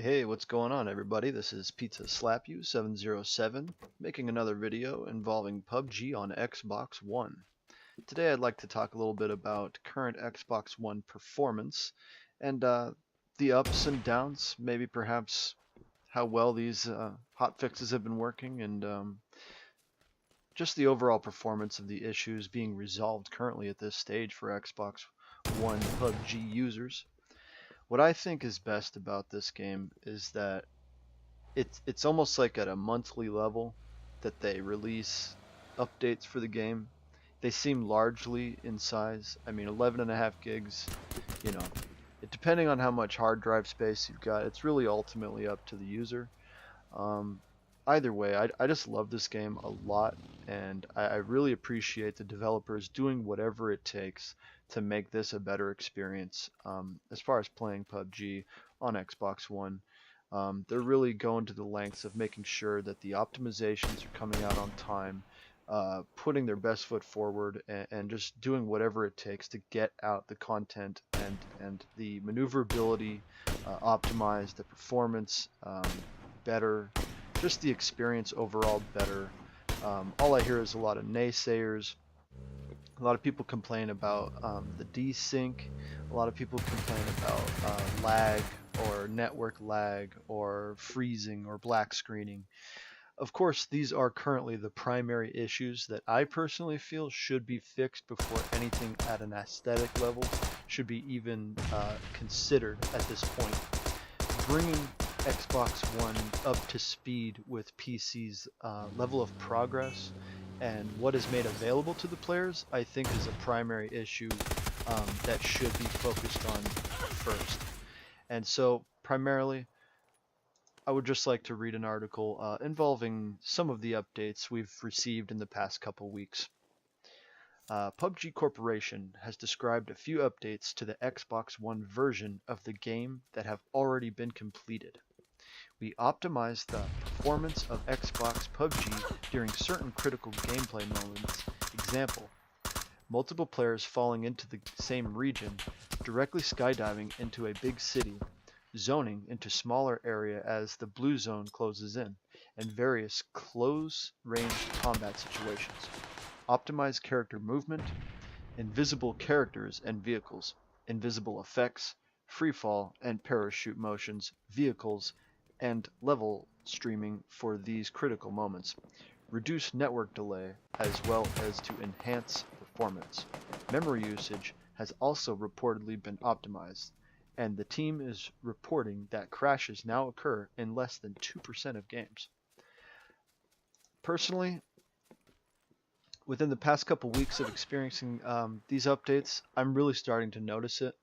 Hey, what's going on, everybody? This is Pizza Slap You 707, making another video involving PUBG on Xbox One. Today I'd like to talk a little bit about current Xbox One performance and the ups and downs, maybe perhaps how well these hot fixes have been working, and just the overall performance of the issues being resolved currently at this stage for Xbox One PUBG users. What I think is best about this game is that it's almost like at a monthly level that they release updates for the game. They seem largely in size. I mean, 11.5 gigs, you know, depending on how much hard drive space you've got, it's really ultimately up to the user. Um, Either way, I just love this game a lot, and I really appreciate the developers doing whatever it takes to make this a better experience as far as playing PUBG on Xbox One. They're really going to the lengths of making sure that the optimizations are coming out on time, putting their best foot forward, and just doing whatever it takes to get out the content and the maneuverability optimized, the performance better, just the experience overall better. All I hear is a lot of naysayers. A lot of people complain about the desync. A lot of people complain about lag or network lag or freezing or black screening. Of course, these are currently the primary issues that I personally feel should be fixed before anything at an aesthetic level should be even considered at this point. Bringing Xbox One up to speed with PC's level of progress and what is made available to the players, I think is a primary issue that should be focused on first. And so, primarily, I would just like to read an article involving some of the updates we've received in the past couple weeks. PUBG Corporation has described a few updates to the Xbox One version of the game that have already been completed. We optimized the performance of Xbox PUBG during certain critical gameplay moments. Example, multiple players falling into the same region, directly skydiving into a big city, zoning into smaller area as the blue zone closes in, and various close-range combat situations. Optimize character movement, invisible characters and vehicles, invisible effects, freefall and parachute motions, vehicles, and level streaming for these critical moments. Reduce network delay as well as to enhance performance. Memory usage has also reportedly been optimized, and the team is reporting that crashes now occur in less than 2% of games. Personally, within the past couple weeks of experiencing these updates, I'm really starting to notice it.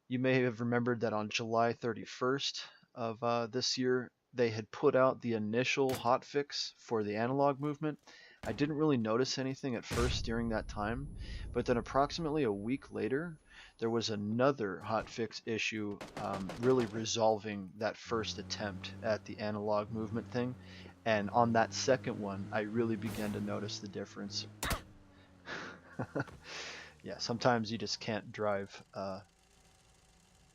You may have remembered that on July 31st of this year, they had put out the initial hotfix for the analog movement. I didn't really notice anything at first during that time, but then approximately a week later, there was another hotfix issue really resolving that first attempt at the analog movement thing. And on that second one, I really began to notice the difference. Yeah, sometimes you just can't drive.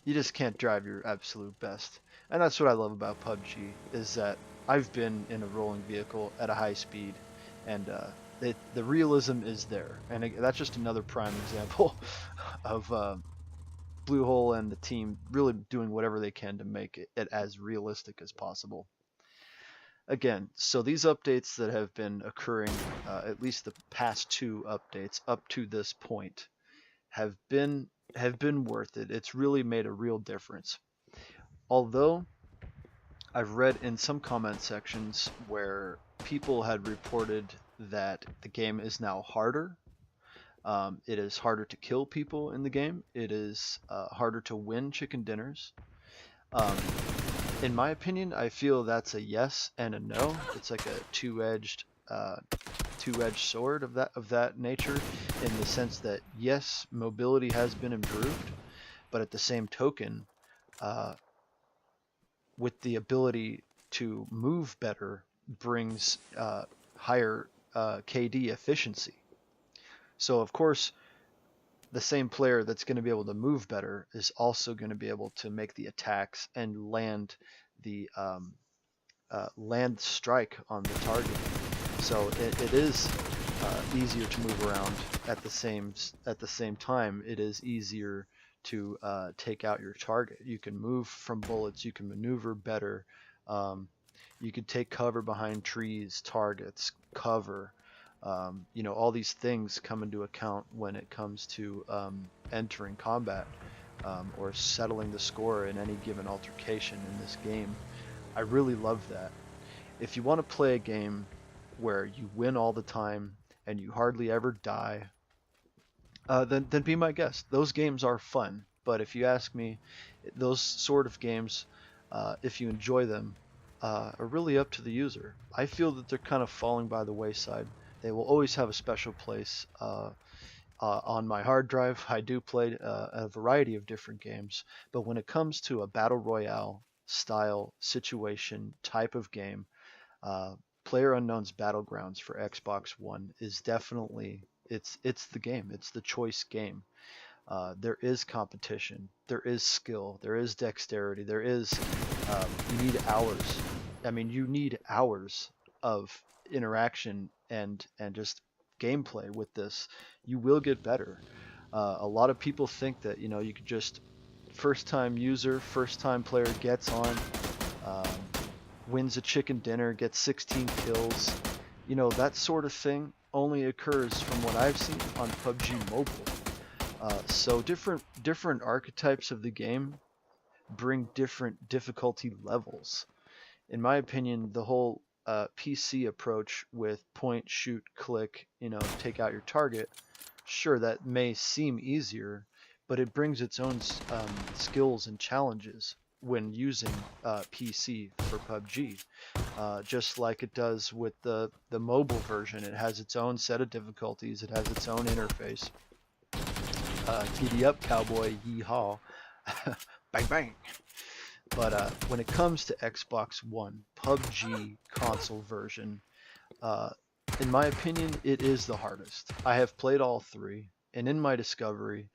You just can't drive your absolute best, and that's what I love about PUBG. Is that I've been in a rolling vehicle at a high speed, and the realism is there. And that's just another prime example of Bluehole and the team really doing whatever they can to make it as realistic as possible. Again, so these updates that have been occurring, at least the past two updates up to this point, have been worth it. It's really made a real difference. Although I've read in some comment sections where people had reported that the game is now harder. It is harder to kill people in the game. It is harder to win chicken dinners. In my opinion, I feel that's a yes and a no. It's like a two-edged sword of that nature, in the sense that yes, mobility has been improved, but at the same token, with the ability to move better brings higher KD efficiency. So of course, the same player that's going to be able to move better is also going to be able to make the attacks and land the land strike on the target. So it is easier to move around at the same time. It is easier to take out your target. You can move from bullets. You can maneuver better. Um, you can take cover behind trees, targets, cover. You know, all these things come into account when it comes to entering combat or settling the score in any given altercation in this game. I really love that. If you want to play a game where you win all the time and you hardly ever die, then be my guest. Those games are fun, but if you ask me, those sort of games, if you enjoy them, are really up to the user. I feel that they're kind of falling by the wayside. They will always have a special place on my hard drive. I do play a variety of different games, but when it comes to a battle royale style situation type of game, uh, PlayerUnknown's Battlegrounds for Xbox One is definitely it's the game. It's the choice game. There is competition. There is skill. There is dexterity. There is you need hours. I mean, you need hours of interaction and just gameplay with this. You will get better. A lot of people think that you could just first time user, first time player gets on. Um, Wins a chicken dinner, gets 16 kills. That sort of thing only occurs from what I've seen on PUBG Mobile. So different archetypes of the game bring different difficulty levels. In my opinion, the whole PC approach with point, shoot, click, take out your target, sure, that may seem easier, but it brings its own skills and challenges when using PC for PUBG. Just like it does with the mobile version. It has its own set of difficulties. It has its own interface. Giddy up, cowboy, yeehaw. Bang, bang. But when it comes to Xbox One, PUBG console version, in my opinion, it is the hardest. I have played all three, and in my discovery,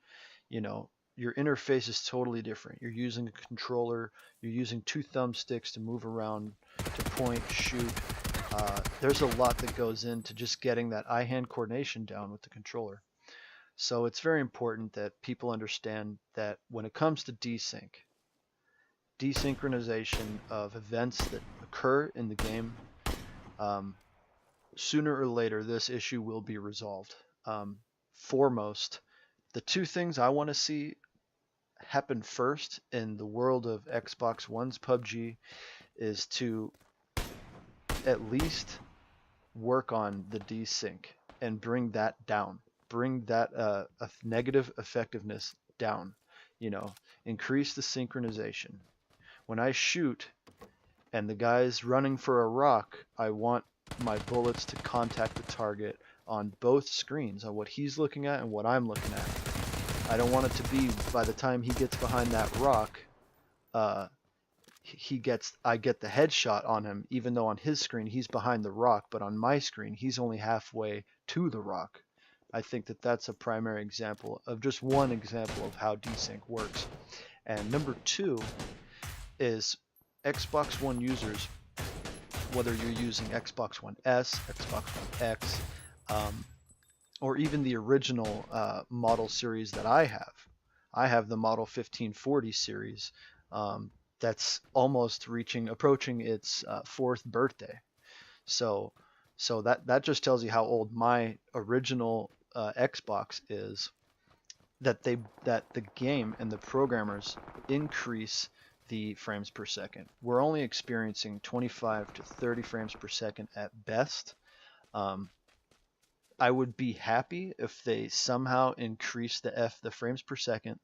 your interface is totally different. You're using a controller, you're using two thumbsticks to move around, to point, shoot. There's a lot that goes into just getting that eye-hand coordination down with the controller. So it's very important that people understand that when it comes to desynchronization of events that occur in the game, um, sooner or later this issue will be resolved. Foremost, the two things I want to see happen first in the world of Xbox One's PUBG is to at least work on the desync and bring that down. Bring that negative effectiveness down. Increase the synchronization. When I shoot and the guy's running for a rock, I want my bullets to contact the target on both screens, on what he's looking at and what I'm looking at. I don't want it to be by the time he gets behind that rock, I get the headshot on him, even though on his screen he's behind the rock, but on my screen he's only halfway to the rock. I think that that's a primary example of just one example of how desync works. And number two is Xbox One users, whether you're using Xbox One S, Xbox One X, or even the original model series that I have. I have the Model 1540 series that's almost approaching its fourth birthday. So that just tells you how old my original Xbox is. That the game and the programmers increase the frames per second. We're only experiencing 25 to 30 frames per second at best. I would be happy if they somehow increase the frames per second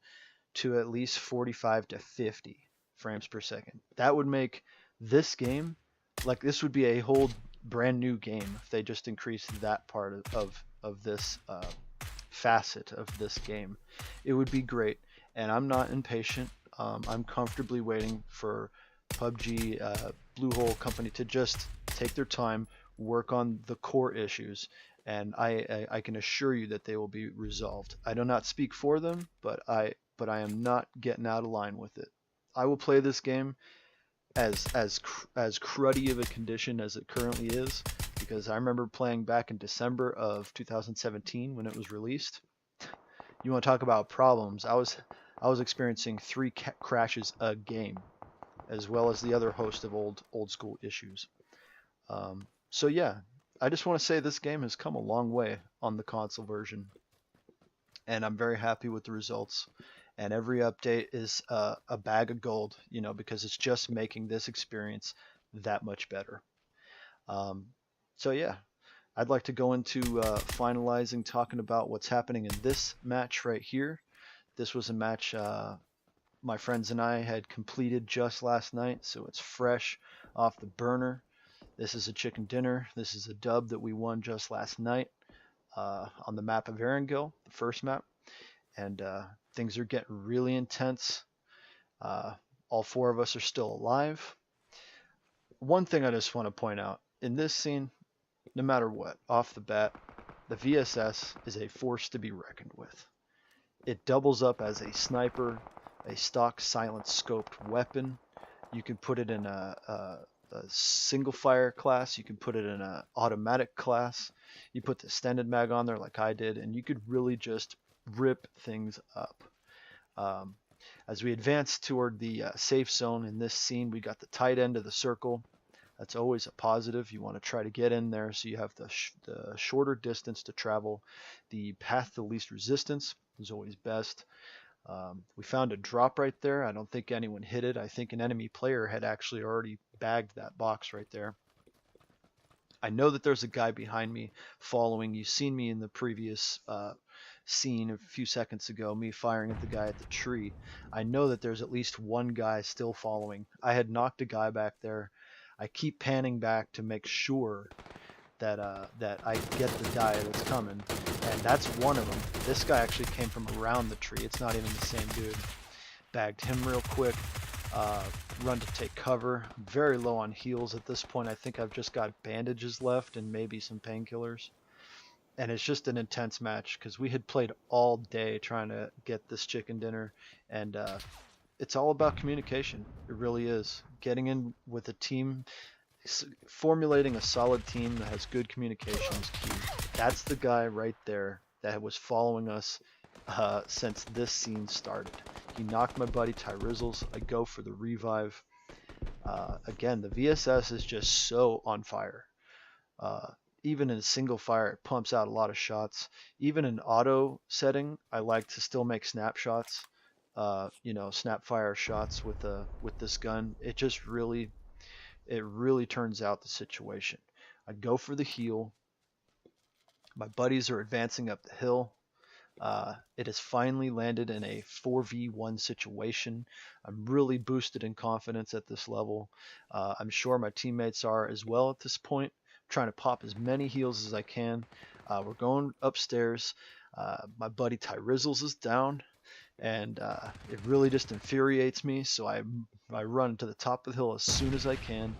to at least 45 to 50 frames per second. That would make this game, like, this would be a whole brand new game if they just increased that part of this facet of this game. It would be great, and I'm not impatient. I'm comfortably waiting for PUBG Bluehole Company to just take their time, work on the core issues, and I can assure you that they will be resolved. I do not speak for them, but I am not getting out of line with it. I will play this game as cruddy of a condition as it currently is, because I remember playing back in December of 2017 when it was released. You want to talk about problems? I was experiencing 3 crashes a game, as well as the other host of old school issues. So yeah, I just want to say this game has come a long way on the console version, and I'm very happy with the results. And every update is a bag of gold, you know, because it's just making this experience that much better. Um, so yeah, I'd like to go into finalizing talking about what's happening in this match right here. This was a match my friends and I had completed just last night, so it's fresh off the burner. This is a chicken dinner. This is a dub that we won just last night on the map of Erangel, the first map, and things are getting really intense. All 4 of us are still alive. One thing I just want to point out, in this scene, no matter what, off the bat, the VSS is a force to be reckoned with. It doubles up as a sniper, a stock silent scoped weapon. You can put it in a single fire class, you can put it in an automatic class, you put the extended mag on there like I did, and you could really just rip things up. As we advance toward the safe zone in this scene, we got the tight end of the circle. That's always a positive. You want to try to get in there so you have the shorter distance to travel. The path to least resistance is always best. We found a drop right there. I don't think anyone hit it. I think an enemy player had actually already bagged that box right there. I know that there's a guy behind me following. You've seen me in the previous scene a few seconds ago, me firing at the guy at the tree. I know that there's at least one guy still following. I had knocked a guy back there. I keep panning back to make sure that I get the guy that's coming, and that's one of them. This guy actually came from around the tree. It's not even the same dude. Bagged him real quick. Run to take cover. I'm very low on heals at this point. I think I've just got bandages left and maybe some painkillers. And it's just an intense match because we had played all day trying to get this chicken dinner, and it's all about communication. It really is. Getting in with a team, formulating a solid team that has good communication is key. That's the guy right there that was following us since this scene started. He knocked my buddy Tyrizzles. I go for the revive. Again, the VSS is just so on fire. Even in single fire, it pumps out a lot of shots. Even in auto setting, I like to still make snapshots. Snap fire shots with this gun. It really turns out the situation. I'd go for the heal. My buddies are advancing up the hill. It has finally landed in a 4v1 situation. I'm really boosted in confidence at this level. I'm sure my teammates are as well at this point. I'm trying to pop as many heals as I can. We're going upstairs. My buddy Tyrizzles is down, and it really just infuriates me, so I run to the top of the hill as soon as I can.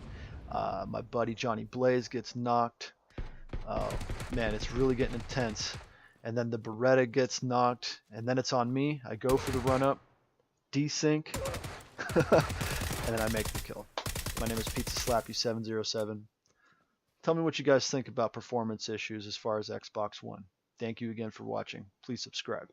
My buddy Johnny Blaze gets knocked. Oh man, it's really getting intense. And then the Beretta gets knocked, and then it's on me. I go for the run up, desync, and then I make the kill. My name is Pizza Slap You 707. Tell me what you guys think about performance issues as far as Xbox One. Thank you again for watching. Please subscribe.